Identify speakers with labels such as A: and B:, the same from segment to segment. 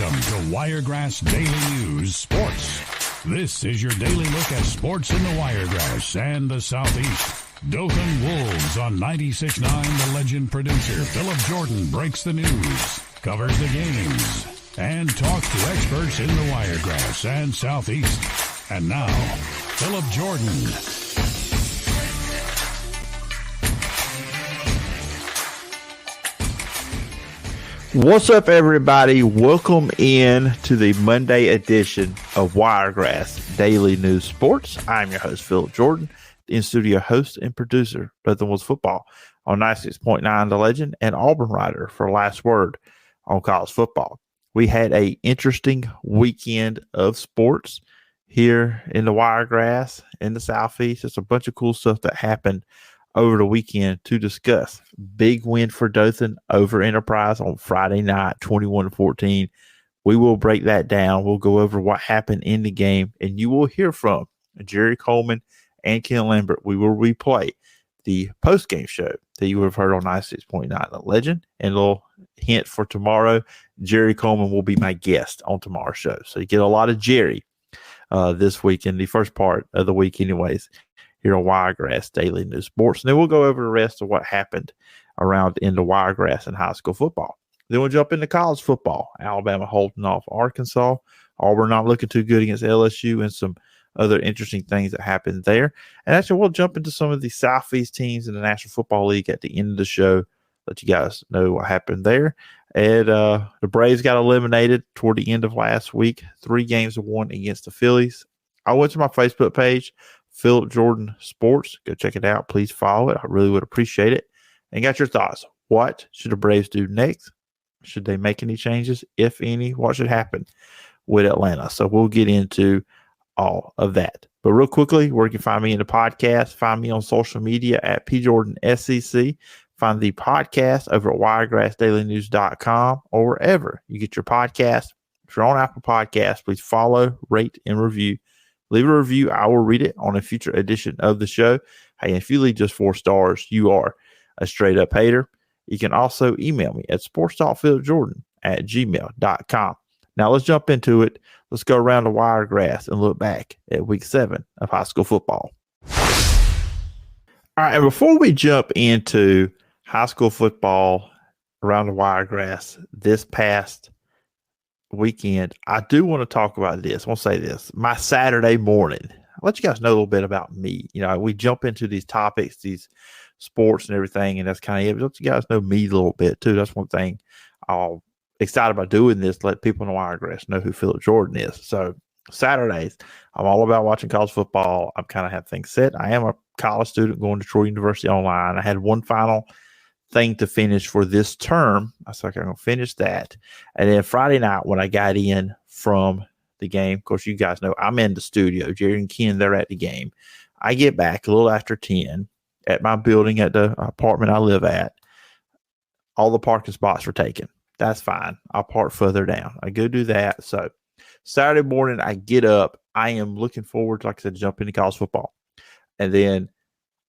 A: Welcome to Wiregrass Daily News Sports. This is your daily look at sports in the Wiregrass and the Southeast. Dothan Wolves on 96.9. The legend producer Philip Jordan breaks the news, covers the games, and talks to experts in the Wiregrass and Southeast. And now, Philip Jordan.
B: What's up, everybody? Welcome in to the Monday edition of Wiregrass Daily News Sports. I'm your host, Philip Jordan, the in-studio host and producer of Dothan Wolves football on 96.9 The Legend and Auburn writer for Last Word on college football. We had an interesting weekend of sports here in the Wiregrass in the Southeast. It's a bunch of cool stuff that happened over the weekend to discuss. Big win for Dothan over Enterprise on Friday night, 21-14. We will break that down. We'll go over what happened in the game, and you will hear from Jerry Coleman and Ken Lambert. We will replay the post-game show that you would have heard on 96.9 The Legend. And a little hint for tomorrow, Jerry Coleman will be my guest on tomorrow's show. So you get a lot of Jerry this week in the first part of the week anyways, here on Wiregrass Daily News Sports. And then we'll go over the rest of what happened around in the Wiregrass and high school football. Then we'll jump into college football. Alabama holding off Arkansas. Auburn not looking too good against LSU, and some other interesting things that happened there. And actually, we'll jump into some of the Southeast teams in the National Football League at the end of the show, let you guys know what happened there. And the Braves got eliminated toward the end of last week, 3-1 against the Phillies. I went to my Facebook page, Philip Jordan Sports. Go check it out. Please follow it. I really would appreciate it. And got your thoughts. What should the Braves do next? Should they make any changes, if any? What should happen with Atlanta? So we'll get into all of that. But real quickly, where you can find me in the podcast, find me on social media at PJordanSEC. Find the podcast over at WiregrassDailyNews.com or wherever you get your podcast. If you're on Apple Podcasts, please follow, rate, and review. Leave a review. I will read it on a future edition of the show. Hey, if you leave just 4 stars, you are a straight-up hater. You can also email me at sports.philipjordan@gmail.com. Now, let's jump into it. Let's go around the Wiregrass and look back at Week 7 of high school football. All right, and before we jump into high school football around the Wiregrass this past weekend, I do want to talk about this. I want to say this. My Saturday morning, I'll let you guys know a little bit about me. You know, we jump into these topics, these sports and everything, and that's kind of it. But let you guys know me a little bit too. That's one thing I'm excited about doing this, let people in the Wiregrass know who Philip Jordan is. So Saturdays, I'm all about watching college football. I'm kind of have things set. I am a college student going to Troy University online. I had one final thing to finish for this term. I was like, I'm going to finish that. And then Friday night, when I got in from the game, of course, you guys know I'm in the studio. Jerry and Ken, they're at the game. I get back a little after 10 at my building at the apartment I live at. All the parking spots were taken. That's fine. I'll park further down. I go do that. So Saturday morning, I get up. I am looking forward to, like I said, jump into college football. And then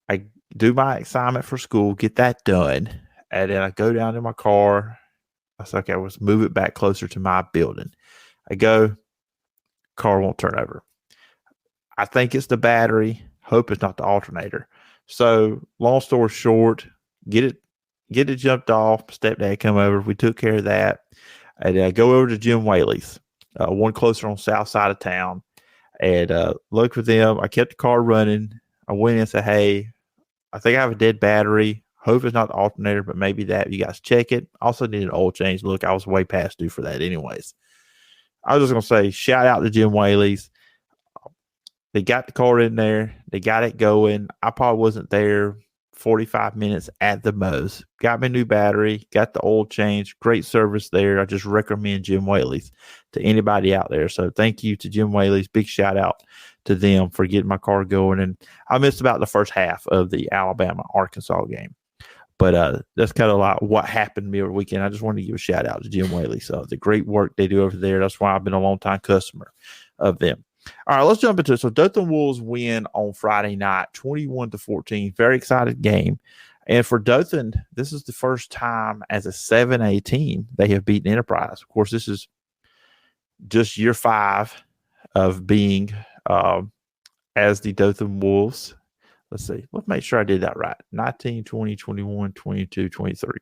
B: I do my assignment for school, get that done, and then I go down to my car. I was like, okay, let's move it back closer to my building. I go, car won't turn over. I think it's the battery. Hope it's not the alternator. So, long story short, get it jumped off. Stepdad come over. We took care of that, and I go over to Jim Whaley's, one closer on the south side of town, and look for them. I kept the car running. I went in and said, hey, I think I have a dead battery. Hope it's not the alternator, but maybe that. You guys check it. Also need an oil change. Look, I was way past due for that anyways. I was just going to say, shout out to Jim Whaley's. They got the car in there. They got it going. I probably wasn't there 45 minutes at the most. Got me a new battery. Got the oil change. Great service there. I just recommend Jim Whaley's to anybody out there. So thank you to Jim Whaley's. Big shout out to them for getting my car going. And I missed about the first half of the Alabama-Arkansas game. But that's kind of like what happened to me over the weekend. I just wanted to give a shout out to Jim Whaley. So the great work they do over there. That's why I've been a long-time customer of them. All right, let's jump into it. So Dothan Wolves win on Friday night, 21-14. Very excited game. And for Dothan, this is the first time as a 7A team they have beaten Enterprise. Of course, this is just year 5 of being as the Dothan Wolves. Let's see. Let's make sure I did that right. 19, 20, 21, 22, 23.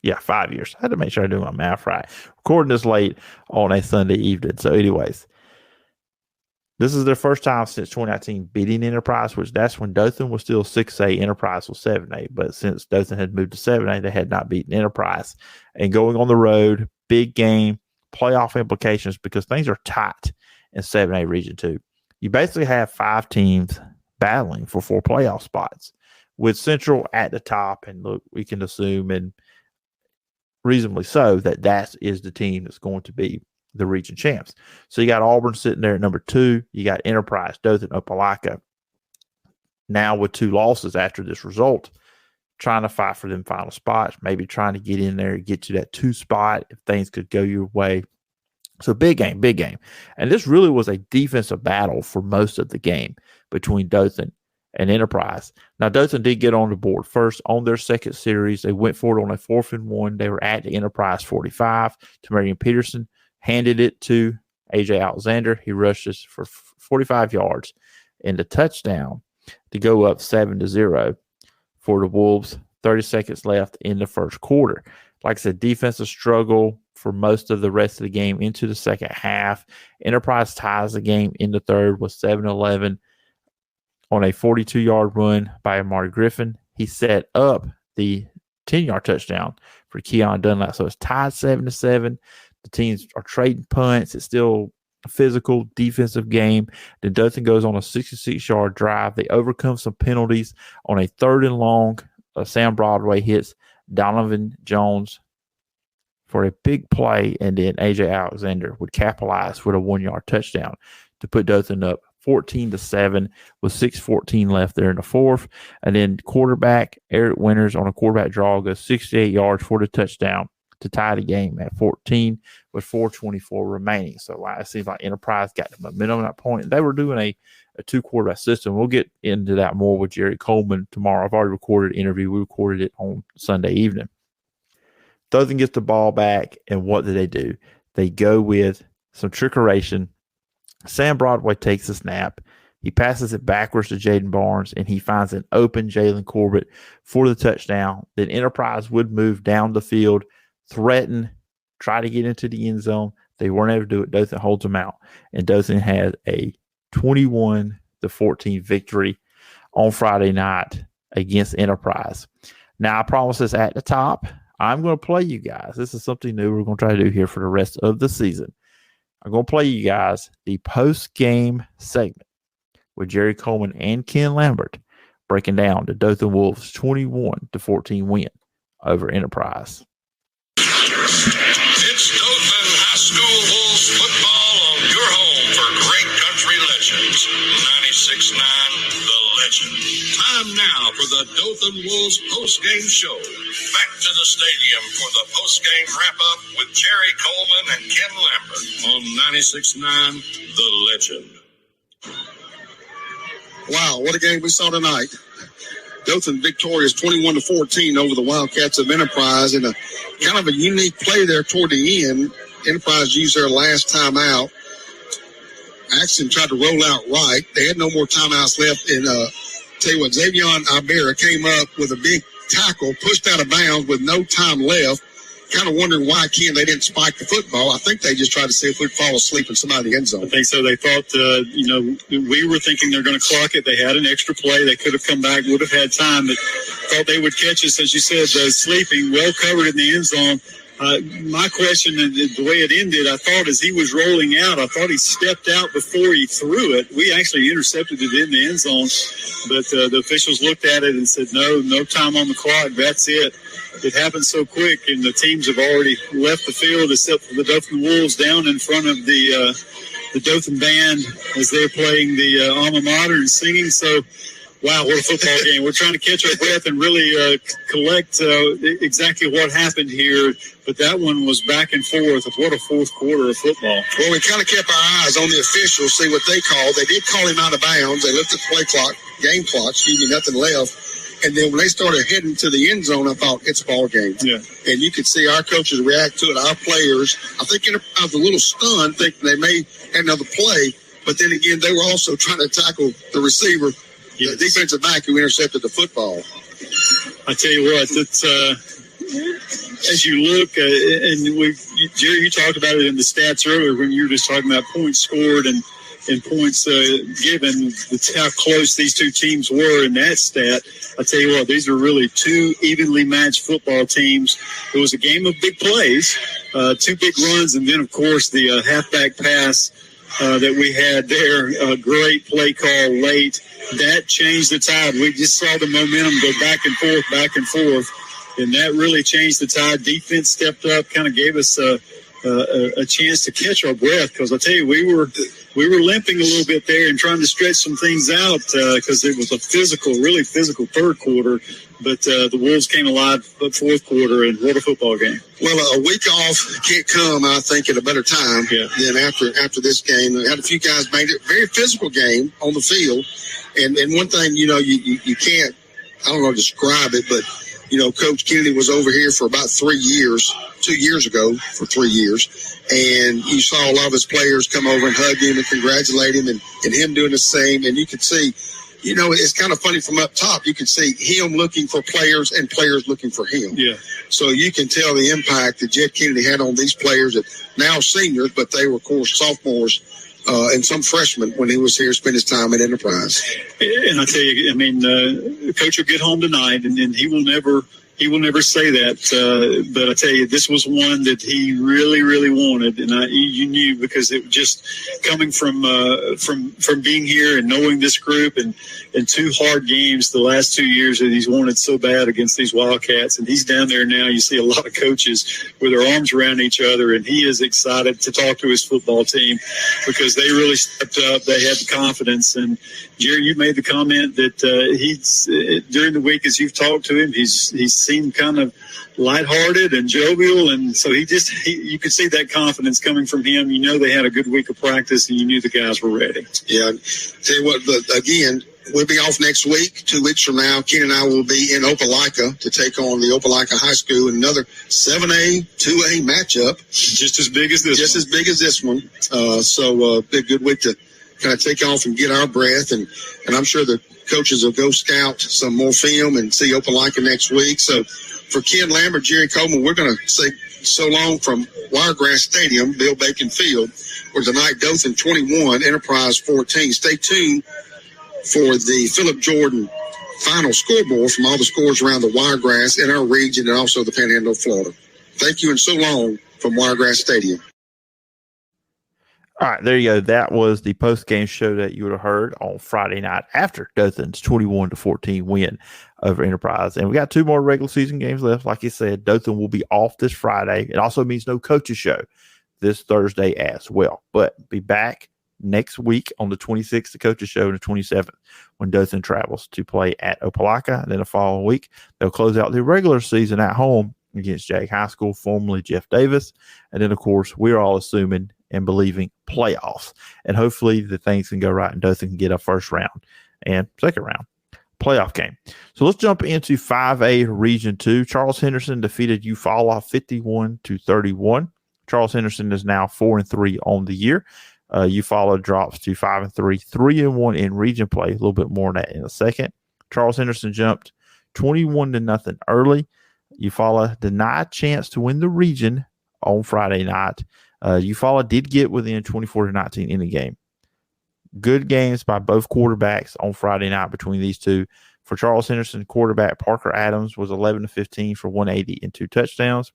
B: Yeah, 5 years. I had to make sure I do my math right. Recording this late on a Sunday evening. So anyways, this is their first time since 2019 beating Enterprise, which that's when Dothan was still 6A, Enterprise was 7A. But since Dothan had moved to 7A, they had not beaten Enterprise. And going on the road, big game, playoff implications because things are tight in 7A Region 2. You basically have 5 teams battling for 4 playoff spots with Central at the top. And look, we can assume, and reasonably so, that is the team that's going to be the region champs. So you got Auburn sitting there at number 2. You got Enterprise, Dothan, Opelika. Now with 2 losses after this result, trying to fight for them final spots, maybe trying to get in there and get to that 2 spot if things could go your way. So big game. And this really was a defensive battle for most of the game between Dothan and Enterprise. Now, Dothan did get on the board first on their second series. They went for it on a 4th and 1. They were at the Enterprise 45. Tamarian Peterson handed it to A.J. Alexander. He rushes for 45 yards and a touchdown to go up 7-0 for the Wolves. 30 seconds left in the first quarter. Like I said, defensive struggle for most of the rest of the game into the second half. Enterprise ties the game in the third with 7-11 on a 42-yard run by Amari Griffin. He set up the 10-yard touchdown for Keon Dunlap. So it's tied 7-7. The teams are trading punts. It's still a physical defensive game. Then Dothan goes on a 66-yard drive. They overcome some penalties on a 3rd and long. Sam Broadway hits Donovan Jones for a big play, and then A.J. Alexander would capitalize with a 1-yard touchdown to put Dothan up 14-7 with 6:14 left there in the fourth. And then quarterback Eric Winters on a quarterback draw goes 68 yards for the touchdown to tie the game at 14 with 4:24 remaining. So it seems like Enterprise got the momentum at that point. They were doing a 2-quarterback system. We'll get into that more with Jerry Coleman tomorrow. I've already recorded an interview. We recorded it on Sunday evening. Dothan gets the ball back, and what do? They go with some trickeration. Sam Broadway takes a snap. He passes it backwards to Jaden Barnes, and he finds an open Jalen Corbett for the touchdown. Then Enterprise would move down the field, threaten, try to get into the end zone. They weren't able to do it. Dothan holds them out, and Dothan had a 21-14 victory on Friday night against Enterprise. Now, I promise this at the top, I'm going to play you guys. This is something new we're going to try to do here for the rest of the season. I'm going to play you guys the post-game segment with Jerry Coleman and Ken Lambert breaking down the Dothan Wolves' 21-14 win over Enterprise.
C: It's Dothan High School Wolves football on your home for great country legends. 96.9 The Legend. Time now for the Dothan Wolves post-game show. Back to the stadium for the post-game wrap-up with Jerry Coleman and Ken Lambert on 96.9 The Legend.
D: Wow, what a game we saw tonight. Dothan victorious 21-14 over the Wildcats of Enterprise in a kind of a unique play there toward the end. Enterprise used their last timeout. Axon tried to roll out right. They had no more timeouts left. And tell you what, Xavion Ibarra came up with a big tackle, pushed out of bounds with no time left. Kind of wondering why, Ken, they didn't spike the football. I think they just tried to see if we'd fall asleep in somebody in the end zone.
E: I think so. They thought, we were thinking they're going to clock it. They had an extra play. They could have come back, would have had time, but thought they would catch us, as you said, sleeping, well covered in the end zone. My question, and the way it ended, I thought as he was rolling out, I thought he stepped out before he threw it. We actually intercepted it in the end zone, but the officials looked at it and said, no time on the clock. That's it. It happened so quick, and the teams have already left the field except for the Dothan Wolves down in front of the Dothan band as they're playing the alma mater and singing. So wow, what a football game. We're trying to catch our breath and really collect exactly what happened here. But that one was back and forth. What a fourth quarter of football.
D: Well, we kind of kept our eyes on the officials, see what they called. They did call him out of bounds. They looked at the play clock, game clock, nothing left. And then when they started heading to the end zone, I thought, it's a ball game.
E: Yeah.
D: And you could see our coaches react to it, our players. I think I was a little stunned, thinking they may have another play. But then again, they were also trying to tackle the receiver, the defensive back who intercepted the football.
E: I tell you what, it's as you look, and Jerry, you talked about it in the stats earlier when you were just talking about points scored and points given, how close these two teams were in that stat. I tell you what, these are really two evenly matched football teams. It was a game of big plays, two big runs, and then, of course, the halfback pass that we had there, a great play call late. That changed the tide. We just saw the momentum go back and forth, and that really changed the tide. Defense stepped up, kind of gave us a chance to catch our breath, because I tell you, we were limping a little bit there and trying to stretch some things out because it was a really physical third quarter. But the Wolves came alive the fourth quarter, and what a football game.
D: Well, a week off can't come, I think, at a better time than after this game. We had a few guys made it. Very physical game on the field. And one thing, you can't, I don't know, describe it, but, Coach Kennedy was over here for about 3 years, 2 years ago for 3 years. And you saw a lot of his players come over and hug him and congratulate him, and him doing the same. And you could see, it's kind of funny from up top. You could see him looking for players and players looking for him.
E: Yeah.
D: So you can tell the impact that Jeff Kennedy had on these players that now seniors, but they were, of course, sophomores and some freshmen when he was here, spent his time at Enterprise.
E: And I tell you, Coach will get home tonight, and he will never say that. But I tell you, this was one that he really, really wanted, and you knew, because it was just coming from being here and knowing this group and two hard games the last 2 years that he's wanted so bad against these Wildcats. And he's down there now. You see a lot of coaches with their arms around each other, and he is excited to talk to his football team because they really stepped up. They had the confidence. And Jerry, you made the comment that he's during the week as you've talked to him, he's seemed kind of lighthearted and jovial, and so you could see that confidence coming from him. They had a good week of practice, and you knew the guys were ready.
D: Yeah, tell you what, but again, we'll be off next week. 2 weeks from now, Ken and I will be in Opelika to take on the Opelika High School in another 7A, 2A matchup.
E: Just as big as this
D: Just
E: one.
D: as big as this one. So be a good week to kind of take off and get our breath, and I'm sure the coaches will go scout some more film and see Opelika next week. So for Ken Lambert, Jerry Coleman, we're going to say so long from Wiregrass Stadium, Bill Bacon Field, where tonight Dothan 21, Enterprise 14. Stay tuned for the Philip Jordan final scoreboard from all the scores around the Wiregrass in our region and also the Panhandle of Florida. Thank you and so long from Wiregrass Stadium.
B: All right, there you go. That was the post-game show that you would have heard on Friday night after Dothan's 21-14 win over Enterprise. And we got 2 more regular season games left. Like you said, Dothan will be off this Friday. It also means no coaches show this Thursday as well. But be back next week on the 26th, the coaches show, and the 27th when Dothan travels to play at Opelika. And then the following week, they'll close out the regular season at home against Jag High School, formerly Jeff Davis. And then, of course, we're all assuming and believing playoffs. And hopefully the things can go right and Dothan can get a first round and second round playoff game. So let's jump into 5A Region 2. Charles Henderson defeated Eufaula 51-31. Charles Henderson is now 4-3 on the year. Eufaula drops to 5-3, 3-1 in region play. A little bit more on that in a second. Charles Henderson jumped 21-0 early. Eufaula denied chance to win the region on Friday night. Eufaula did get within 24-19 in the game. Good games by both quarterbacks on Friday night between these two. For Charles Henderson, quarterback Parker Adams was 11-15 for 180 and 2 touchdowns.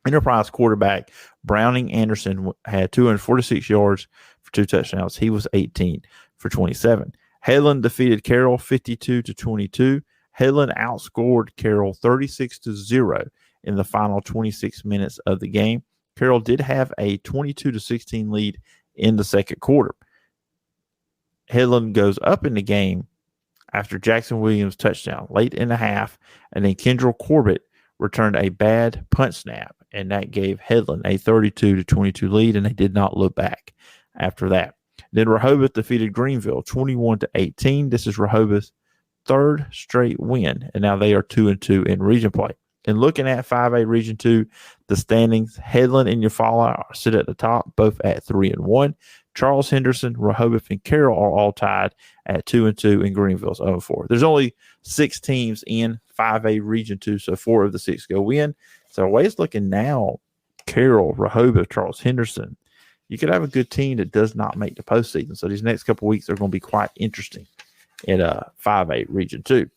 B: Enterprise quarterback Browning Anderson had 246 yards for 2 touchdowns. He was 18 for 27. Headland defeated Carroll 52-22. Headland outscored Carroll 36-0 in the final 26 minutes of the game. Carroll did have a 22-16 lead in the second quarter. Headland goes up in the game after Jackson Williams' touchdown late in the half, and then Kendrell Corbett returned a bad punt snap, and that gave Headland a 32-22 lead, and they did not look back after that. Then Rehoboth defeated Greenville 21-18. This is Rehoboth's third straight win, and now they are 2-2 in region play. And looking at 5A Region 2, the standings, Headland and Eufaula sit at the top, both at 3-1. Charles, Henderson, Rehoboth, and Carroll are all tied at 2-2, and Greenville's 0-4. There's only 6 teams in 5A Region 2, so 4 of the 6 go in. So the way it's looking now, Carroll, Rehoboth, Charles, Henderson, you could have a good team that does not make the postseason. So these next couple of weeks are going to be quite interesting in 5A Region 2.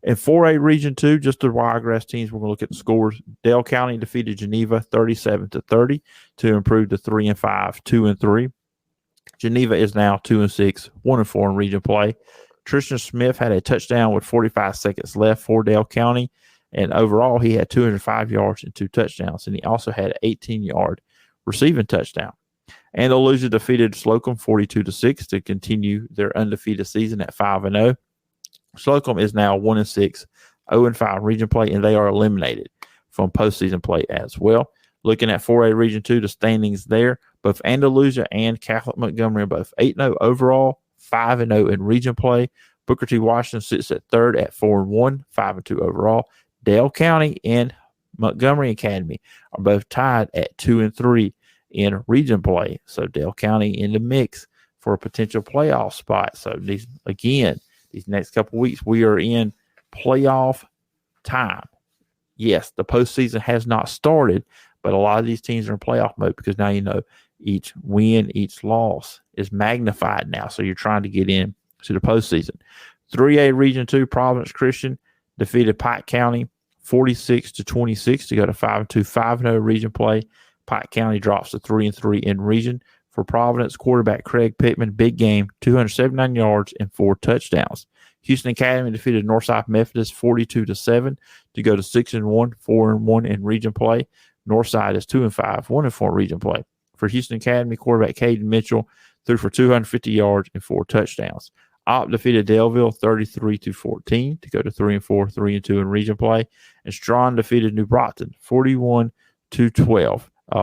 B: In 4A Region 2, just the Wiregrass teams, we're going to look at the scores. Dale County defeated Geneva 37-30 to improve to 3-5, 2-3. Geneva is now 2-6, 1-4 in region play. Tristan Smith had a touchdown with 45 seconds left for Dale County, and overall he had 205 yards and 2 touchdowns, and he also had an 18-yard receiving touchdown. Andalusia defeated Slocum 42-6 to continue their undefeated season at 5-0. Slocum is now 1-6, 0-5 region play, and they are eliminated from postseason play as well. Looking at 4A Region 2, the standings there, both Andalusia and Catholic Montgomery are both 8-0 overall, 5-0 in region play. Booker T. Washington sits at third at 4-1, 5-2 overall. Dale County and Montgomery Academy are both tied at 2-3 in region play. So Dale County in the mix for a potential playoff spot. So these next couple of weeks, we are in playoff time. Yes, the postseason has not started, but a lot of these teams are in playoff mode because now each win, each loss is magnified now. So you're trying to get in to the postseason. 3A Region 2, Providence Christian defeated Pike County 46-26 to go to 5-2, 5-0 region play. Pike County drops to 3-3 in region. For Providence, quarterback Craig Pittman, big game, 279 yards and 4 touchdowns. Houston Academy defeated Northside Methodist 42-7 to go to 6-1, 4-1 in region play. Northside is 2-5, 1-4 region play. For Houston Academy, quarterback Caden Mitchell threw for 250 yards and 4 touchdowns. Opp defeated Daleville 33-14 to go to 3-4, 3-2 in region play. And Strawn defeated New Brockton 41-12.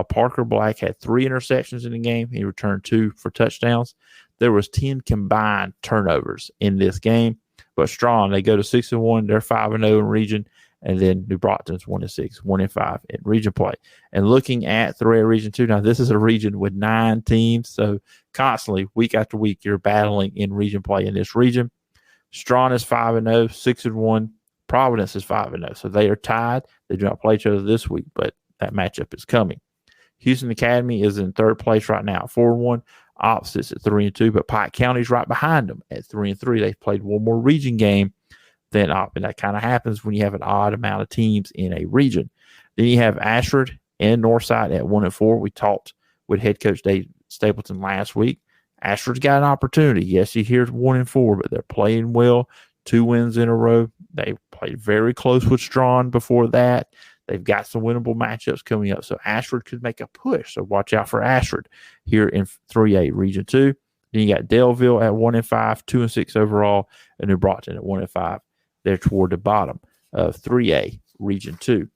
B: Parker Black had 3 interceptions in the game. He returned 2 for touchdowns. There was 10 combined turnovers in this game. But Strawn, they go to 6-1. They're 5-0 in region. And then New Brockton's 1-6, 1-5 in region play. And looking at 3A Region 2, now this is a region with 9 teams. So constantly, week after week, you're battling in region play in this region. Strawn is 5-0, 6-1. Providence is 5-0. So they are tied. They do not play each other this week, but that matchup is coming. Houston Academy is in third place right now, 4-1. Opp sits at 3-2, but Pike County's right behind them at 3-3. They've played one more region game than Opp, and that kind of happens when you have an odd amount of teams in a region. Then you have Ashford and Northside at 1-4. We talked with head coach Dave Stapleton last week. Ashford's got an opportunity. Yes, he hears 1-4, but they're playing well. 2 wins in a row. They played very close with Strawn before that. They've got some winnable matchups coming up. So Ashford could make a push. So watch out for Ashford here in 3A Region 2. Then you got Daleville at 1-5, 2-6 overall, and New Brockton at 1-5. They're toward the bottom of 3A Region 2.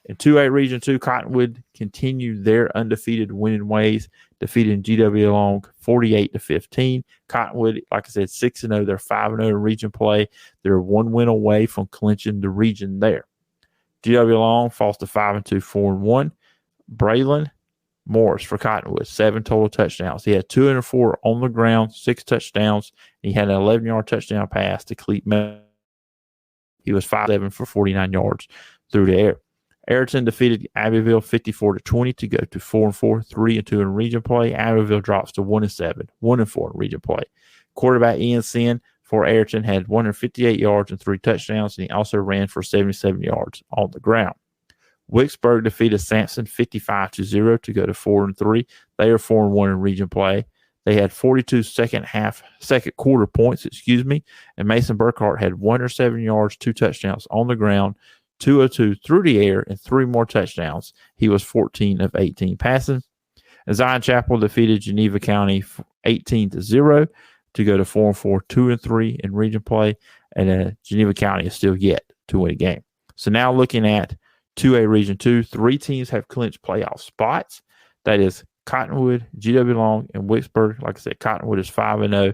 B: In 2A Region 2, Cottonwood continued their undefeated winning ways, defeating GW Long 48-15. Cottonwood, like I said, 6-0. They're 5-0 in region play. They're 1 win away from clinching the region there. GW Long falls to 5-2, 4-1. Braylon Morris for Cottonwood, 7 total touchdowns. He had 204 on the ground, 6 touchdowns. He had an 11-yard touchdown pass to Cleet Mel. He was 5-7 for 49 yards through the air. Ayrton defeated Abbeville 54-20 to go to 4-4, 3-2 in region play. Abbeville drops to 1-7, 1-4 in region play. Quarterback Ian Sin for Ayrton had 158 yards and 3 touchdowns, and he also ran for 77 yards on the ground. Wicksburg defeated Sampson 55-0 to go to 4-3. They are 4-1 in region play. They had 42 second quarter points, and Mason Burkhart had 107 yards, 2 touchdowns on the ground, 202 through the air, and 3 more touchdowns. He was 14 of 18 passing. And Zion Chapel defeated Geneva County 18-0 to go to 4-4, 2-3 in region play. and then Geneva County is still yet to win a game. So now looking at 2A Region 2, 3 teams have clinched playoff spots. That is Cottonwood, GW Long, and Wicksburg. Like I said, Cottonwood is 5-0.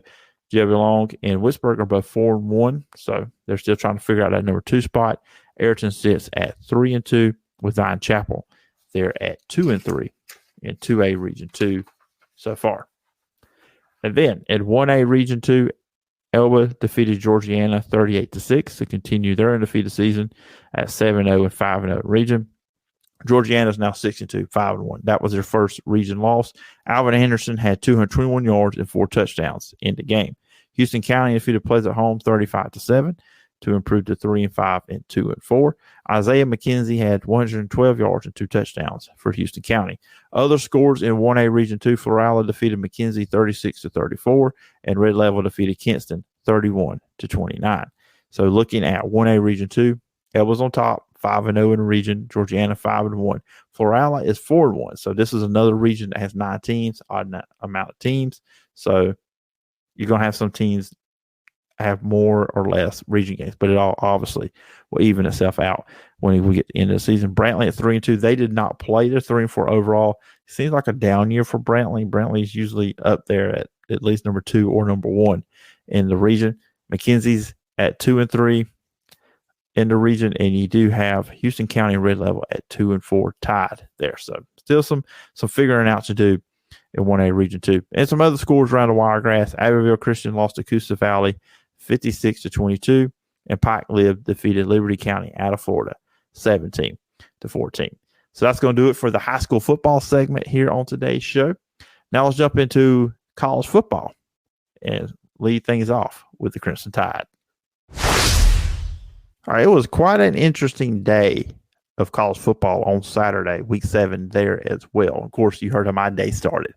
B: GW Long and Wicksburg are both 4-1, so they're still trying to figure out that number 2 spot. Ayrton sits at 3-2 with Zion Chapel. They're at 2-3 in 2A Region 2 so far. And then in 1A Region 2, Elba defeated Georgiana 38-6 to continue their undefeated season at 7-0 and 5-0 region. Georgiana is now 6-2, 5-1. That was their first region loss. Alvin Anderson had 221 yards and 4 touchdowns in the game. Houston County defeated Pleasant Home 35-7 to improve to 3-5 and 2-4. Isaiah McKenzie had 112 yards and 2 touchdowns for Houston County. Other scores in 1A Region 2, Florala defeated McKenzie 36-34, and Red Level defeated Kinston 31-29. So looking at 1A Region 2, Elba's on top, 5-0 in the region. Georgiana 5-1. Florala is 4-1. So this is another region that has 9 teams, odd amount of teams. So you're going to have some teams have more or less region games, but it all obviously will even itself out when we get to the end of the season. Brantley at 3-2. They did not play. They're 3-4 overall. Seems like a down year for Brantley. Brantley is usually up there at least number 2 or number 1 in the region. McKenzie's at 2-3 in the region, and you do have Houston County and Red Level at 2-4 tied there. So still some figuring out to do in 1A Region 2. And some other scores around the Wiregrass. Abbeville Christian lost to Coosa Valley 56-22, and Pike Lib defeated Liberty County out of Florida 17-14. So that's going to do it for the high school football segment here on today's show. Now let's jump into college football and lead things off with the Crimson Tide. All right, it was quite an interesting day of college football on Saturday, week 7 there as well. Of course, you heard how my day started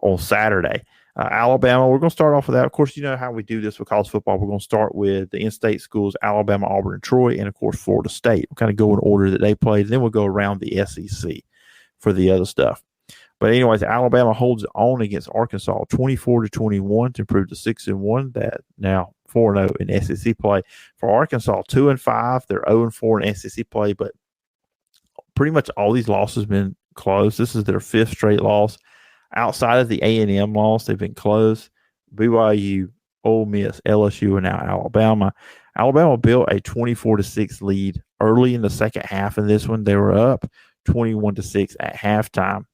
B: on Saturday. Alabama, we're going to start off with that. Of course, you know how we do this with college football. We're going to start with the in-state schools, Alabama, Auburn, and Troy, and, of course, Florida State. We'll kind of go in order that they played, and then we'll go around the SEC for the other stuff. But anyways, Alabama holds it on against Arkansas 24-21 to improve to 6-1. That now 4-0 in SEC play. For Arkansas, 2-5. They're 0-4 in SEC play, but pretty much all these losses have been close. This is their 5th straight loss. Outside of the A&M loss, they've been close. BYU, Ole Miss, LSU, and now Alabama. Alabama built a 24-6 lead early in the second half in this one. They were up 21-6 at halftime.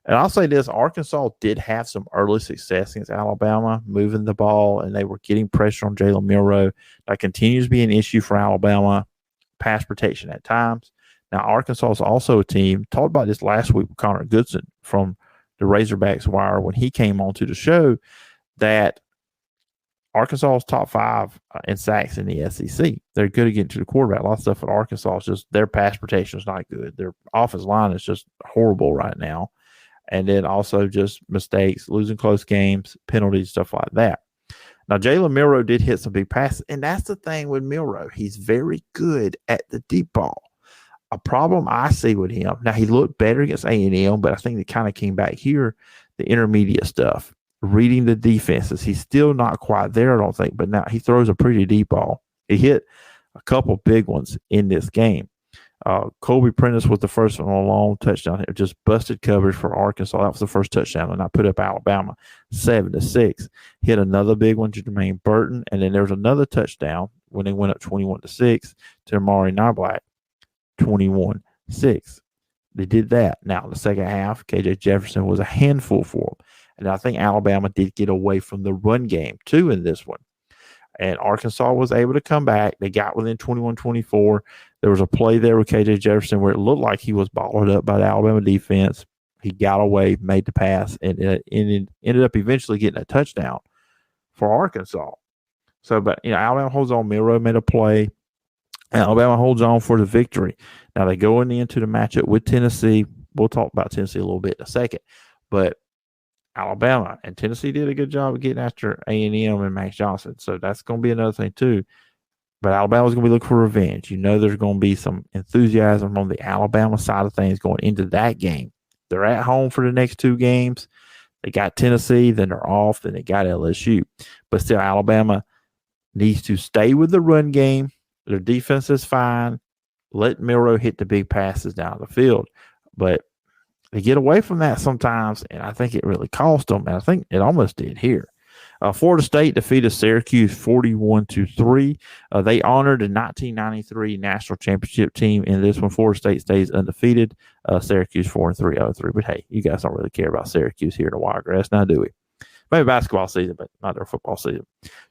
B: And I'll say this, Arkansas did have some early success against Alabama, moving the ball, and they were getting pressure on Jalen Milroe. That continues to be an issue for Alabama, pass protection at times. Now, Arkansas is also a team, talked about this last week with Connor Goodson from the Razorbacks Wire when he came on to the show, that Arkansas is top 5 in sacks in the SEC. They're good at getting to the quarterback. A lot of stuff at Arkansas is just their pass protection is not good. Their offensive line is just horrible right now. And then also just mistakes, losing close games, penalties, stuff like that. Now, Jalen Milroe did hit some big passes, and that's the thing with Milroe. He's very good at the deep ball. A problem I see with him, now he looked better against A&M, but I think it kind of came back here, the intermediate stuff, reading the defenses. He's still not quite there, I don't think, but now he throws a pretty deep ball. He hit a couple big ones in this game. Colby Prentice was the first one on a long touchdown. It just busted coverage for Arkansas. That was the first touchdown, and I put up Alabama 7-6. Hit another big one to Jermaine Burton, and then there was another touchdown when they went up 21-6 to Amari Niblack, 21-6. They did that. Now, the second half, KJ Jefferson was a handful for them, and I think Alabama did get away from the run game, too, in this one. And Arkansas was able to come back. They got within 21-24. There was a play there with KJ Jefferson where it looked like he was balled up by the Alabama defense. He got away, made the pass, and it ended up eventually getting a touchdown for Arkansas. So, but, Alabama holds on. Milroe made a play. Alabama holds on for the victory. Now, they go into the matchup with Tennessee. We'll talk about Tennessee a little bit in a second. But Alabama and Tennessee did a good job of getting after A&M and Max Johnson. So that's going to be another thing too. But Alabama's going to be looking for revenge. There's going to be some enthusiasm on the Alabama side of things going into that game. They're at home for the next 2 games. They got Tennessee, then they're off, then they got LSU. But still, Alabama needs to stay with the run game. Their defense is fine. Let Milroe hit the big passes down the field. But they get away from that sometimes, and I think it really cost them, and I think it almost did here. Florida State defeated Syracuse 41-3. They honored the 1993 national championship team in this one. Florida State stays undefeated. Syracuse 4-3, 0-3. But hey, you guys don't really care about Syracuse here in the Wiregrass, now do we? Maybe basketball season, but not their football season.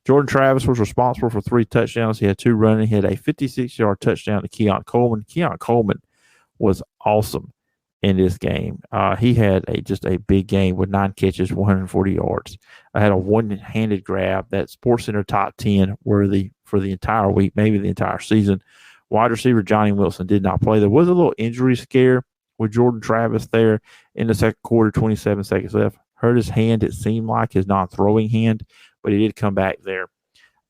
B: Jordan Travis was responsible for 3 touchdowns. He had 2 running. He had a 56-yard touchdown to Keon Coleman. Keon Coleman was awesome in this game. He had just a big game with 9 catches, 140 yards. I had a one-handed grab that SportsCenter top 10 worthy for the entire week, maybe the entire season. Wide receiver Johnny Wilson did not play. There was a little injury scare with Jordan Travis there in the second quarter, 27 seconds left. Hurt his hand, it seemed like, his non-throwing hand, but he did come back there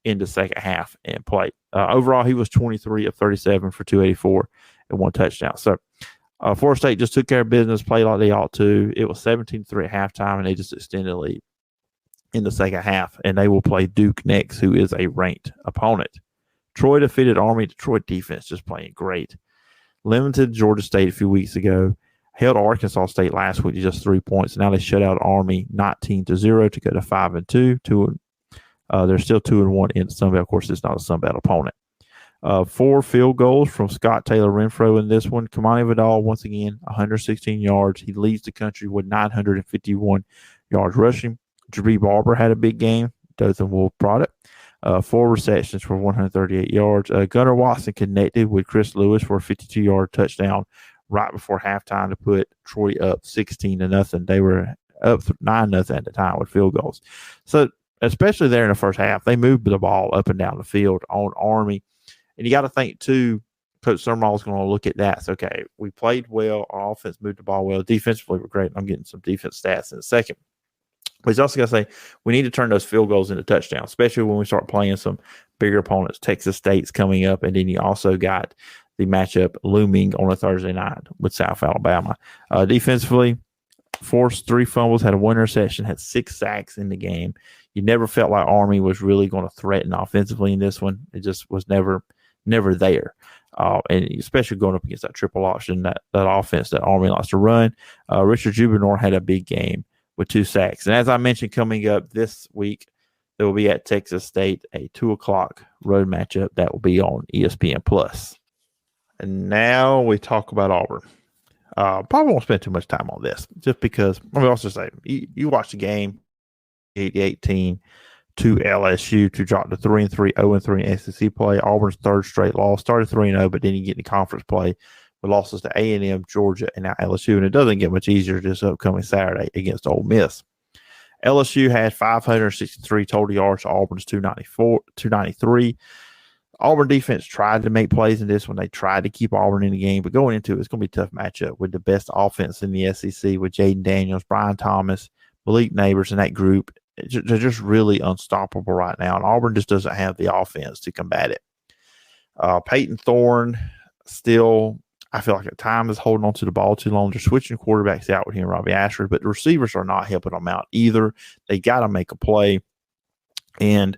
B: in the second half and play. Overall, he was 23 of 37 for 284 and 1 touchdown. So, Florida State just took care of business, played like they ought to. It was 17-3 at halftime, and they just extended the lead in the second half. And they will play Duke next, who is a ranked opponent. Troy defeated Army. Detroit defense just playing great. Limited Georgia State a few weeks ago. Held Arkansas State last week to just 3 points. Now they shut out Army 19-0 to go to 5-2. They're still 2-1 in the Sun Belt. Of course, it's not a Sun Belt opponent. 4 field goals from Scott Taylor Renfro in this one. Kamani Vidal, once again, 116 yards. He leads the country with 951 yards rushing. Jabri Barber had a big game. Dothan Wolf product. 4 receptions for 138 yards. Gunnar Watson connected with Chris Lewis for a 52-yard touchdown right before halftime to put Troy up 16-0. They were up 9-0 at the time with field goals. So, especially there in the first half, they moved the ball up and down the field on Army. And you got to think, too, Coach Summerall is going to look at that. So, okay, we played well. Our offense moved the ball well. Defensively, we're great. I'm getting some defense stats in a second. But he's also got to say, we need to turn those field goals into touchdowns, especially when we start playing some bigger opponents. Texas State's coming up, and then you also got the matchup looming on a Thursday night with South Alabama. Defensively, forced 3 fumbles, had a 1 interception, had 6 sacks in the game. You never felt like Army was really going to threaten offensively in this one. It just was never there. And especially going up against that triple option, that offense that Army likes to run. Richard Jubinor had a big game with 2 sacks. And as I mentioned, coming up this week, there will be at Texas State a 2 o'clock road matchup that will be on ESPN+. And now we talk about Auburn. Probably won't spend too much time on this, just because, let me also say, you watch the game, 18 to LSU to drop to 3-3, 0-3 in SEC play. Auburn's 3rd straight loss. Started 3-0, but then you get into conference play with losses to A&M, Georgia, and now LSU. And it doesn't get much easier this upcoming Saturday against Ole Miss. LSU had 563 total yards to Auburn's 293. Auburn defense tried to make plays in this one. They tried to keep Auburn in the game, but going into it, it's going to be a tough matchup with the best offense in the SEC with Jaden Daniels, Brian Thomas, Malik Neighbors, and that group. They're just really unstoppable right now, and Auburn just doesn't have the offense to combat it. Peyton Thorne still, I feel like at times, is holding on to the ball too long. They're switching quarterbacks out with him and Robbie Ashford, but the receivers are not helping them out either. They got to make a play, and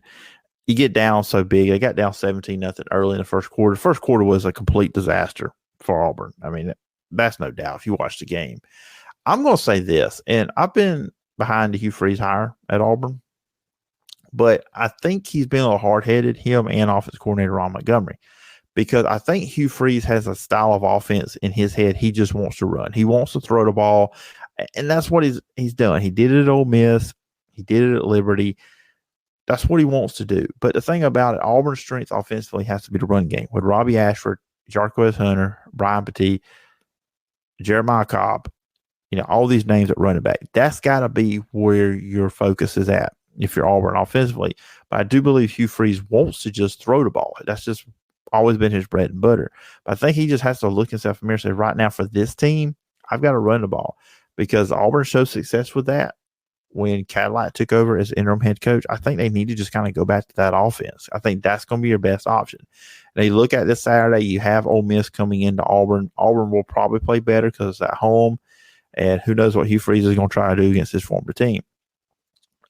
B: you get down so big. They got down 17-0 early in the first quarter. The first quarter was a complete disaster for Auburn. I mean, that's no doubt if you watch the game. I'm going to say this, and I've been behind the Hugh Freeze hire at Auburn, but I think he's been a little hard-headed, him and offensive coordinator Ron Montgomery, because I think Hugh Freeze has a style of offense in his head. He just wants to run. He wants to throw the ball, and that's what he's done. He did it at Ole Miss. He did it at Liberty. That's what he wants to do. But the thing about it, Auburn's strength offensively has to be the run game. With Robbie Ashford, Jarquez Hunter, Brian Petit, Jeremiah Cobb, all these names at running back, that's got to be where your focus is at if you're Auburn offensively. But I do believe Hugh Freeze wants to just throw the ball. That's just always been his bread and butter. But I think he just has to look himself in the mirror and say, right now for this team, I've got to run the ball, because Auburn showed success with that when Cadillac took over as interim head coach. I think they need to just kind of go back to that offense. I think that's going to be your best option. And you look at this Saturday, you have Ole Miss coming into Auburn. Auburn will probably play better because it's at home, and who knows what Hugh Freeze is going to try to do against his former team.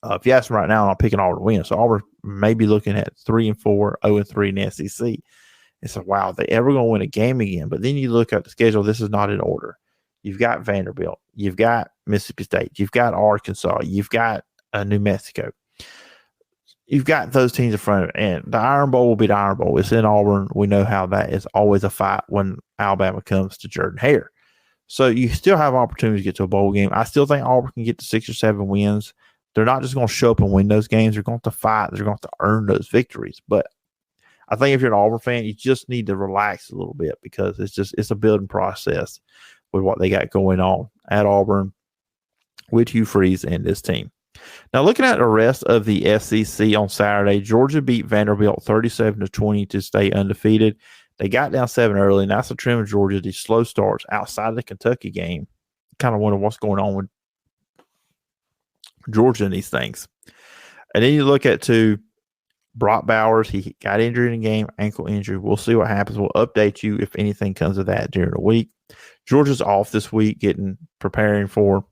B: If you ask them right now, I'm picking Auburn to win. So Auburn may be looking at 3-4, 0-3 in the SEC. It's like, wow, they ever going to win a game again? But then you look at the schedule. This is not in order. You've got Vanderbilt. You've got Mississippi State. You've got Arkansas. You've got New Mexico. You've got those teams in front of it. And the Iron Bowl will be the Iron Bowl. It's in Auburn. We know how that is always a fight when Alabama comes to Jordan-Hare. So you still have opportunity to get to a bowl game. I still think Auburn can get to 6 or 7 wins. They're not just going to show up and win those games. They're going to fight. They're going to earn those victories. But I think if you're an Auburn fan, you just need to relax a little bit because it's a building process with what they got going on at Auburn with Hugh Freeze and this team. Now, looking at the rest of the SEC on Saturday, Georgia beat Vanderbilt 37-20 to stay undefeated. They got down 7 early, and that's the trend of Georgia. These slow starts outside of the Kentucky game. Kind of wonder what's going on with Georgia in these things. And then you look at Brock Bowers. He got injured in the game, ankle injury. We'll see what happens. We'll update you if anything comes of that during the week. Georgia's off this week, preparing for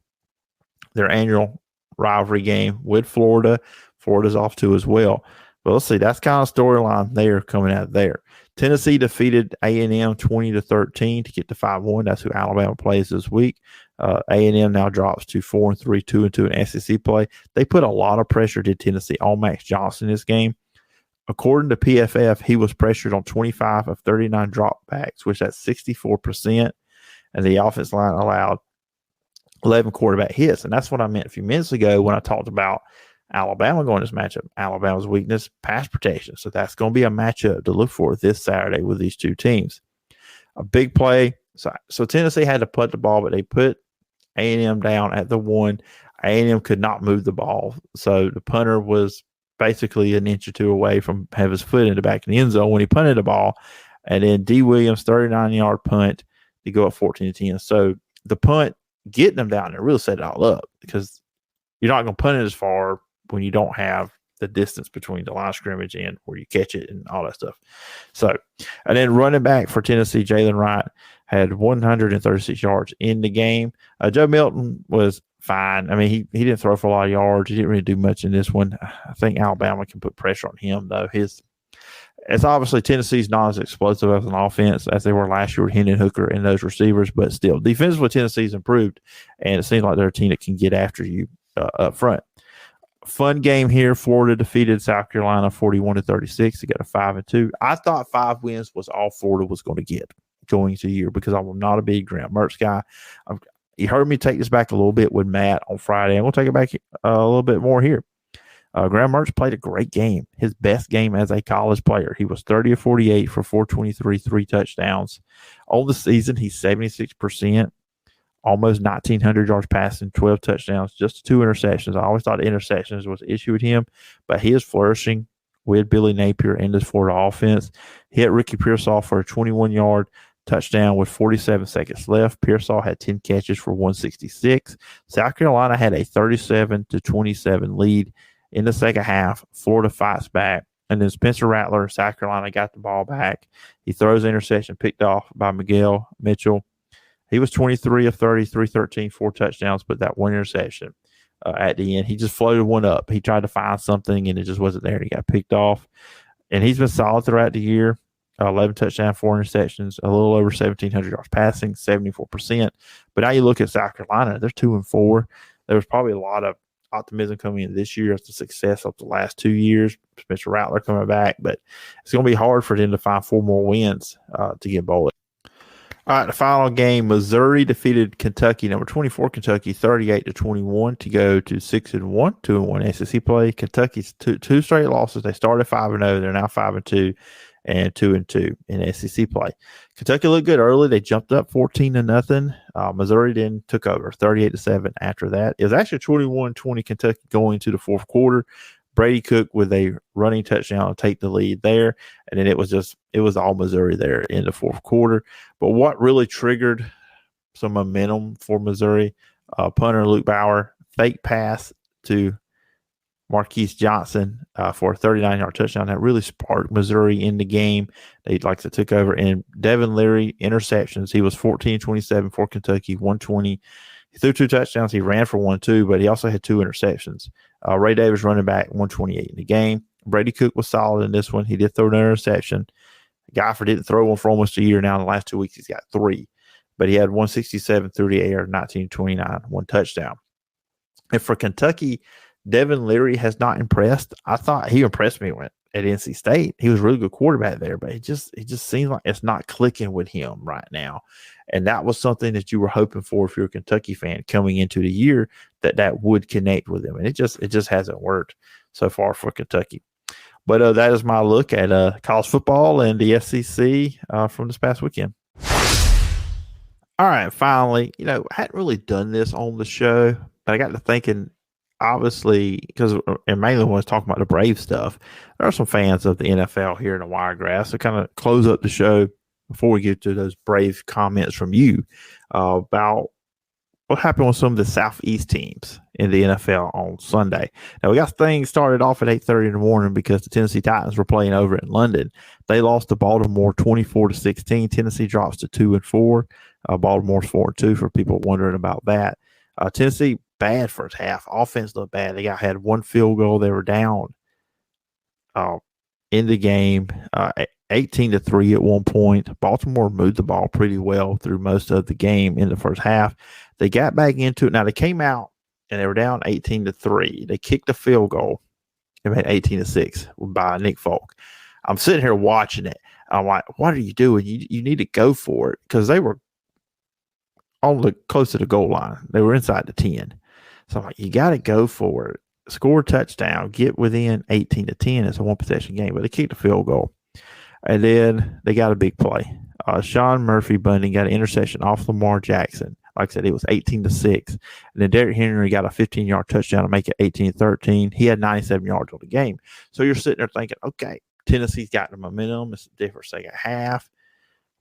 B: their annual rivalry game with Florida. Florida's off too as well. But let's see. That's kind of storyline there coming out of there. Tennessee defeated A&M 20-13 to get to 5-1. That's who Alabama plays this week. A&M now drops to 4-3, 2-2 in SEC play. They put a lot of pressure to Tennessee on Max Johnson this game. According to PFF, he was pressured on 25 of 39 dropbacks, which that's 64%. And the offense line allowed 11 quarterback hits. And that's what I meant a few minutes ago when I talked about Alabama going this matchup. Alabama's weakness, pass protection. So that's going to be a matchup to look for this Saturday with these two teams. A big play. So Tennessee had to punt the ball, but they put A&M down at the 1. A&M could not move the ball. So the punter was basically an inch or two away from having his foot in the back of the end zone when he punted the ball. And then D. Williams, 39-yard punt to go up 14-10. So the punt, getting them down there really set it all up because you're not going to punt it as far when you don't have the distance between the line of scrimmage and where you catch it and all that stuff. So, and then running back for Tennessee, Jalen Wright had 136 yards in the game. Joe Milton was fine. I mean, he didn't throw for a lot of yards. He didn't really do much in this one. I think Alabama can put pressure on him, though. It's obviously Tennessee's not as explosive as an offense as they were last year with Hendon Hooker and those receivers, but still, defensively, Tennessee's improved, and it seems like they're a team that can get after you up front. Fun game here. Florida defeated South Carolina 41-36 to get a 5-2. I thought 5 wins was all Florida was going to get going into the year because I'm not a big Graham Mertz guy. You heard me take this back a little bit with Matt on Friday. I'm going to take it back a little bit more here. Graham Mertz played a great game, his best game as a college player. He was 30 of 48 for 423, 3 touchdowns. On the season, he's 76%, almost 1,900 yards passing, 12 touchdowns, just 2 interceptions. I always thought interceptions was an issue with him, but he is flourishing with Billy Napier and this Florida offense. He hit Ricky Pearsall for a 21-yard touchdown with 47 seconds left. Pearsall had 10 catches for 166. South Carolina had a 37-27 lead. In the second half, Florida fights back, and then Spencer Rattler, South Carolina, got the ball back. He throws an interception picked off by Miguel Mitchell. He was 23 of 30, 313, 4 touchdowns, but that one interception at the end, he just floated one up. He tried to find something, and it just wasn't there, and he got picked off. And he's been solid throughout the year. 11 touchdowns, 4 interceptions, a little over 1,700 yards passing, 74%. But now you look at South Carolina, they're 2-4. There was probably a lot of optimism coming in this year after success of the last 2 years. Spencer Rattler coming back, but it's going to be hard for them to find 4 more wins to get bowling. All right, the final game, Missouri defeated Kentucky, number 24 Kentucky, 38-21 to go to 6-1, 2-1 SEC play. Kentucky's two straight losses. They started 5-0. They're now 5-2 and 2-2 in SEC play. Kentucky looked good early. They jumped up 14-0. Missouri then took over 38-7 after that. It was actually 21-20 Kentucky going to the fourth quarter. Brady Cook with a running touchdown to take the lead there. And then it was all Missouri there in the fourth quarter. But what really triggered some momentum for Missouri, punter Luke Bauer, fake pass to Marquise Johnson for a 39-yard touchdown. That really sparked Missouri in the game. They took over. And Devin Leary, interceptions. He was 14-27 for Kentucky, 120 He threw 2 touchdowns. He ran for 1 too, but he also had 2 interceptions. Ray Davis running back 128 in the game. Brady Cook was solid in this one. He did throw an interception. Gofford didn't throw one for almost a year now. In the last 2 weeks, he's got 3. But he had 167 through the air, 1929, 1 touchdown. And for Kentucky, Devin Leary has not impressed. I thought he impressed me at NC State. He was a really good quarterback there, but it just seems like it's not clicking with him right now. And that was something that you were hoping for if you're a Kentucky fan coming into the year, that would connect with him. And it just hasn't worked so far for Kentucky. But that is my look at college football and the SEC from this past weekend. All right, finally, I hadn't really done this on the show, but I got to thinking, obviously, because mainly when I was talking about the Brave stuff, there are some fans of the NFL here in the Wiregrass. So kind of close up the show before we get to those Brave comments from you about what happened with some of the Southeast teams in the NFL on Sunday. Now, we got things started off at 8:30 in the morning because the Tennessee Titans were playing over in London. They lost to Baltimore 24-16. Tennessee drops to 2-4. Baltimore's 4-2 for people wondering about that. Tennessee, bad first half. Offense looked bad. They had 1 field goal. They were down in the game, 18-3 at one point. Baltimore moved the ball pretty well through most of the game in the first half. They got back into it. Now, they came out and they were down 18-3. They kicked a field goal. They made 18-6 by Nick Folk. I'm sitting here watching it. I'm like, what are you doing? You need to go for it, because they were close to the goal line. They were inside the 10. So I'm like, you got to go for it. Score a touchdown. Get within 18-10. It's a 1-possession game. But they kicked a field goal. And then they got a big play. Sean Murphy-Bunting got an interception off Lamar Jackson. Like I said, it was 18-6. And then Derrick Henry got a 15-yard touchdown to make it 18-13. He had 97 yards on the game. So you're sitting there thinking, okay, Tennessee's got the momentum. It's a different second half.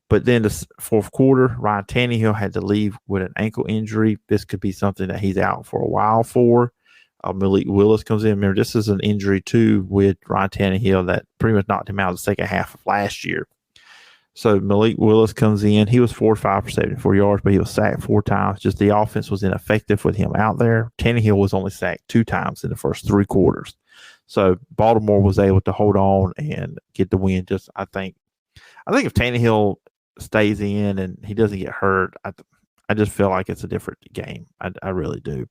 B: But then the fourth quarter, Ryan Tannehill had to leave with an ankle injury. This could be something that he's out for a while for. Malik Willis comes in. Remember, this is an injury, too, with Ryan Tannehill that pretty much knocked him out of the second half of last year. So Malik Willis comes in. He was 4-5 for 74 yards, but he was sacked 4 times. Just the offense was ineffective with him out there. Tannehill was only sacked 2 times in the first 3 quarters. So Baltimore was able to hold on and get the win. I think if Tannehill stays in and he doesn't get hurt, I just feel like it's a different game. I really do.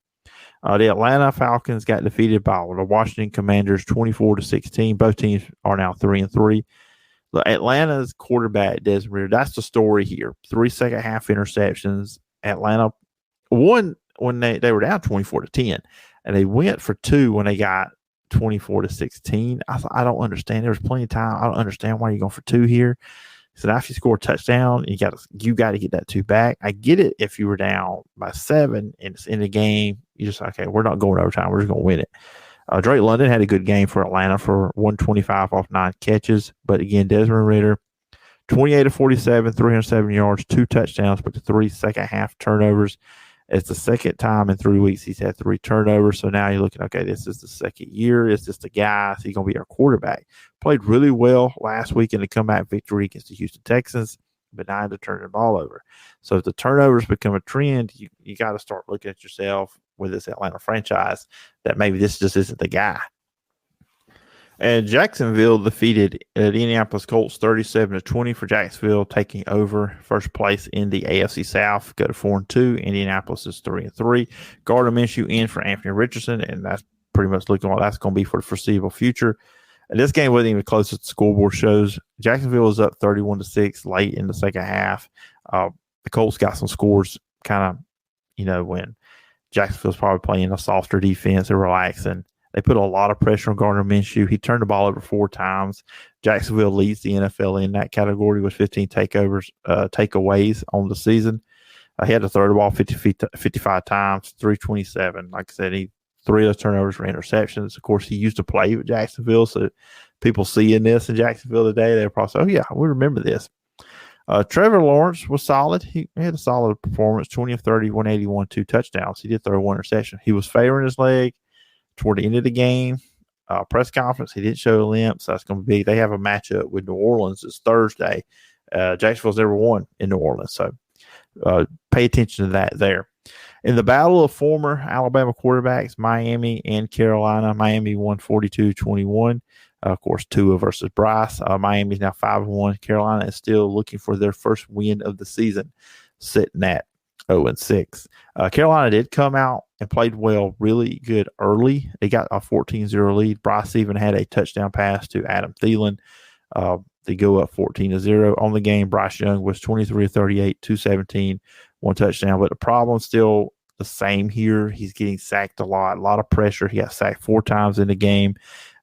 B: The Atlanta Falcons got defeated by the Washington Commanders 24-16. Both teams are now 3-3. Atlanta's quarterback, Desmond Ridder, that's the story here. 3 second half interceptions. Atlanta won when they were down 24-10, and they went for 2 when they got 24-16. I don't understand. There was plenty of time. I don't understand why you're going for 2 here. So after you score a touchdown, you got to get that 2 back. I get it if you were down by 7 and it's in the game. You're just okay, we're not going overtime. We're just going to win it. Drake London had a good game for Atlanta for 125 off 9 catches. But again, Desmond Ridder, 28-47, 307 yards, 2 touchdowns, but the 3 second half turnovers. It's the second time in 3 weeks he's had 3 turnovers. So now you're looking, okay, this is the second year. Is this the guy? Is he going to be our quarterback? Played really well last week in the comeback victory against the Houston Texans, but now to turn the ball over. So if the turnovers become a trend, you got to start looking at yourself with this Atlanta franchise that maybe this just isn't the guy. And Jacksonville defeated the Indianapolis Colts 37-20 for Jacksonville, taking over first place in the AFC South. Go to 4-2. Indianapolis is 3-3. Gardner Minshew in for Anthony Richardson, and that's pretty much looking like that's going to be for the foreseeable future. And this game wasn't even close as the scoreboard shows. Jacksonville was up 31-6 late in the second half. The Colts got some scores kind of, when Jacksonville's probably playing a softer defense and relaxing. They put a lot of pressure on Gardner Minshew. He turned the ball over 4 times. Jacksonville leads the NFL in that category with 15 takeaways on the season. He had to throw the ball 55 times, 327. Like I said, 3 of those turnovers were interceptions. Of course, he used to play with Jacksonville, so people seeing this in Jacksonville today, they're probably say, oh, yeah, we remember this. Trevor Lawrence was solid. He had a solid performance, 20 of 30, 181, 2 touchdowns. He did throw 1 interception. He was favoring his leg toward the end of the game. Press conference, he didn't show a limp, so that's going to be – they have a matchup with New Orleans. It's Thursday. Jacksonville's never won in New Orleans, so pay attention to that there. In the battle of former Alabama quarterbacks, Miami and Carolina, Miami won 42-21. Of course, Tua versus Bryce. Miami's now 5-1. Carolina is still looking for their first win of the season, sitting at 0-6. Carolina did come out and played well, really good early. They got a 14-0 lead. Bryce even had a touchdown pass to Adam Thielen. They go up 14-0 on the game. Bryce Young was 23-38, 217, one touchdown. But the problem's still the same here. He's getting sacked a lot of pressure. He got sacked 4 times in the game.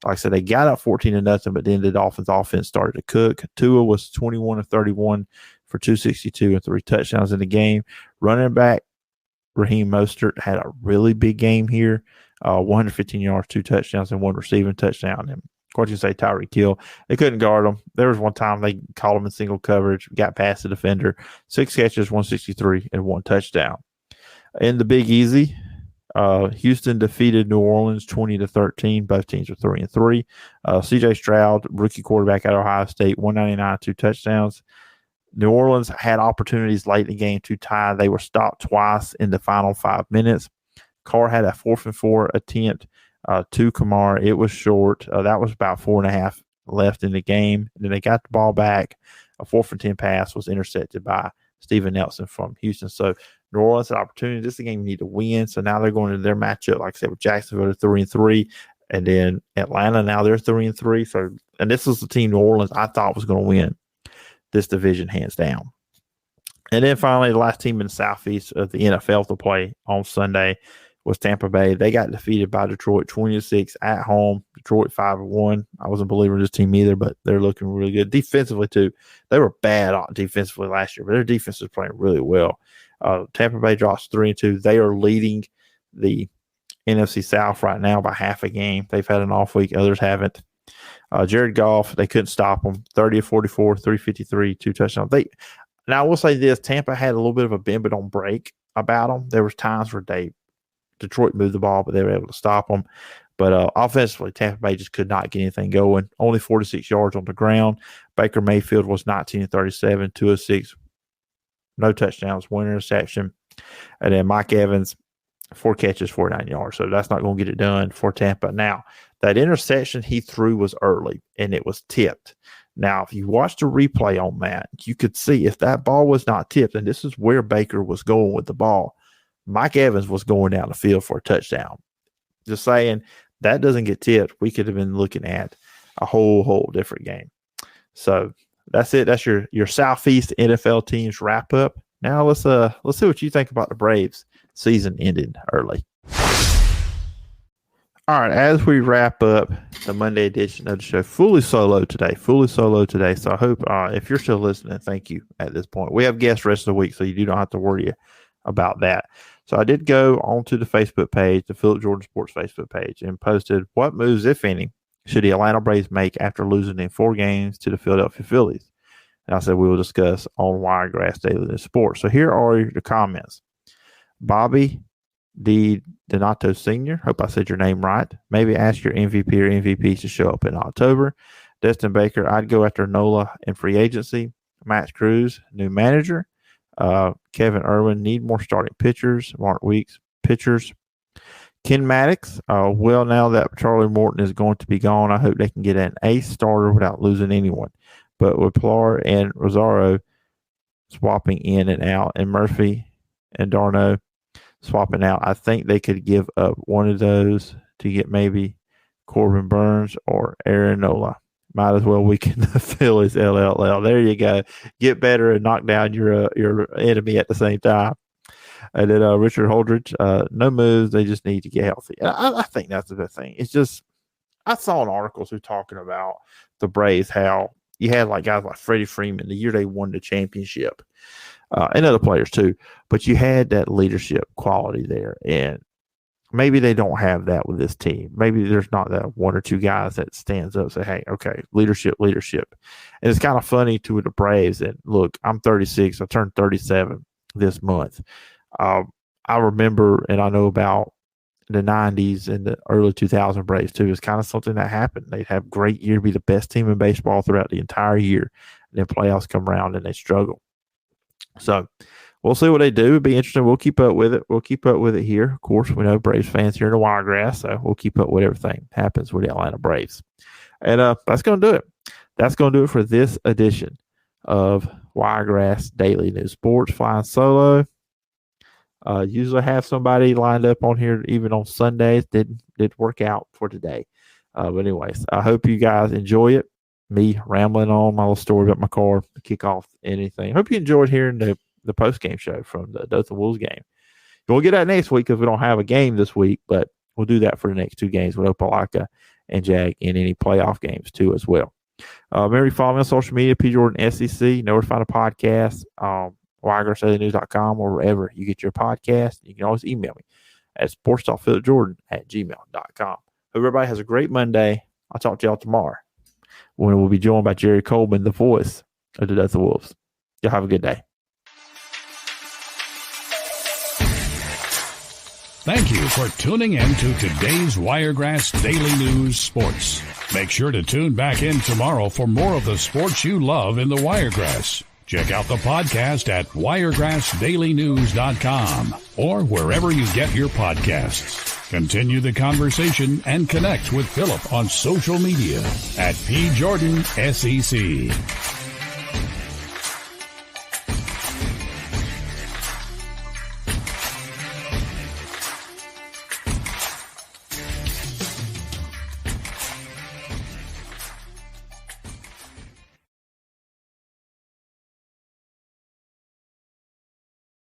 B: Like I said, they got up 14-0, but then the Dolphins offense started to cook. Tua was 21-31 for 262 and 3 touchdowns in the game. Running back Raheem Mostert had a really big game here. 115 yards, 2 touchdowns, and 1 receiving touchdown. And of course, you say Tyreek Hill. They couldn't guard him. There was one time they called him in single coverage, got past the defender. 6 catches, 163, and 1 touchdown. In the Big Easy, Houston defeated New Orleans 20-13. Both teams are 3-3. C.J. Stroud, rookie quarterback at Ohio State, 199, 2 touchdowns. New Orleans had opportunities late in the game to tie. They were stopped twice in the final 5 minutes. Carr had a 4th-and-4 attempt to Kamara. It was short. That was about 4.5 left in the game. And then they got the ball back. A 4th-and-10 pass was intercepted by Steven Nelson from Houston. So New Orleans had opportunity. This is a game you need to win. So now they're going to their matchup, like I said, with Jacksonville, 3-3. And then Atlanta, now they're 3-3. So, and this was the team New Orleans I thought was going to win this division hands down. And then finally, the last team in the Southeast of the NFL to play on Sunday was Tampa Bay. They got defeated by Detroit 20-6 at home. Detroit 5-1. I wasn't a believer in this team either, but they're looking really good defensively too. They were bad defensively last year, but their defense is playing really well. Tampa Bay drops 3-2. They are leading the NFC South right now by half a game. They've had an off week. Others haven't. Jared Goff, they couldn't stop him. 30-44, 353, 2 touchdowns. Now, I will say this. Tampa had a little bit of a bend but don't break about them. There was times where Detroit moved the ball, but they were able to stop them. But offensively, Tampa Bay just could not get anything going. Only 46 yards on the ground. Baker Mayfield was 19-37, 206, no touchdowns, 1 interception. And then Mike Evans, 4 catches, 49 yards. So that's not going to get it done for Tampa. Now, that interception he threw was early, and it was tipped. Now, if you watch the replay on that, you could see if that ball was not tipped, and this is where Baker was going with the ball, Mike Evans was going down the field for a touchdown. Just saying, that doesn't get tipped, we could have been looking at a whole different game. So that's it. That's your Southeast NFL teams wrap up. Now let's see what you think about the Braves. Season ended early. All right, as we wrap up the Monday edition of the show, fully solo today. So I hope if you're still listening, thank you at this point. We have guests rest of the week, so you do not have to worry about that. So I did go onto the Facebook page, the Philip Jordan Sports Facebook page, and posted what moves, if any, should the Atlanta Braves make after losing in 4 games to the Philadelphia Phillies. And I said we will discuss on Wiregrass Daily News Sports. So here are the comments. Bobby D. Donato Sr., hope I said your name right. Maybe ask your MVP or MVPs to show up in October. Destin Baker, I'd go after Nola in free agency. Max Cruz, new manager. Kevin Irwin, need more starting pitchers. Mark Weeks, pitchers. Ken Maddox, well, now that Charlie Morton is going to be gone, I hope they can get an ace starter without losing anyone. But with Pilar and Rosario swapping in and out, and Murphy and Darno swapping out, I think they could give up one of those to get maybe Corbin Burns or Aaron Nola. Might as well weaken the Phillies. LLL. There you go. Get better and knock down your enemy at the same time. And then Richard Holdridge, no moves. They just need to get healthy. And I think that's the best thing. It's just, I saw an article talking about the Braves, how you had like guys like Freddie Freeman the year they won the championship, and other players too. But you had that leadership quality there, and maybe they don't have that with this team. Maybe there's not that 1 or 2 guys that stands up and say, hey, okay, leadership. And it's kind of funny to the Braves that, look, I'm 36. I turned 37 this month. I remember, and I know about the 90s and the early 2000 Braves too. It's kind of something that happened. They'd have a great year, be the best team in baseball throughout the entire year. And then playoffs come around and they struggle. So we'll see what they do. It'll be interesting. We'll keep up with it. We'll keep up with it here. Of course, we know Braves fans here in the Wiregrass, so we'll keep up with everything that happens with the Atlanta Braves. And that's going to do it. That's going to do it for this edition of Wiregrass Daily News Sports. Flying solo. Usually have somebody lined up on here even on Sundays. Didn't work out for today. But anyways, I hope you guys enjoy it. Me rambling on my little story about my car, kick off anything. Hope you enjoyed hearing the post-game show from the Dothan Wolves game. We'll get that next week because we don't have a game this week, but we'll do that for the next two games with Opelika and Jag in any playoff games too as well. Remember to follow me on social media, P. Jordan SEC. You know where to find a podcast, WiregrassDailyNews.com or wherever you get your podcast. You can always email me at sportstalkphilipjordan@gmail.com. Hope everybody has a great Monday. I'll talk to y'all tomorrow when we'll be joined by Jerry Coleman, the voice of the Dothan Wolves. Y'all have a good day.
A: Thank you for tuning in to today's Wiregrass Daily News Sports. Make sure to tune back in tomorrow for more of the sports you love in the Wiregrass. Check out the podcast at wiregrassdailynews.com or wherever you get your podcasts. Continue the conversation and connect with Philip on social media at P. Jordan SEC.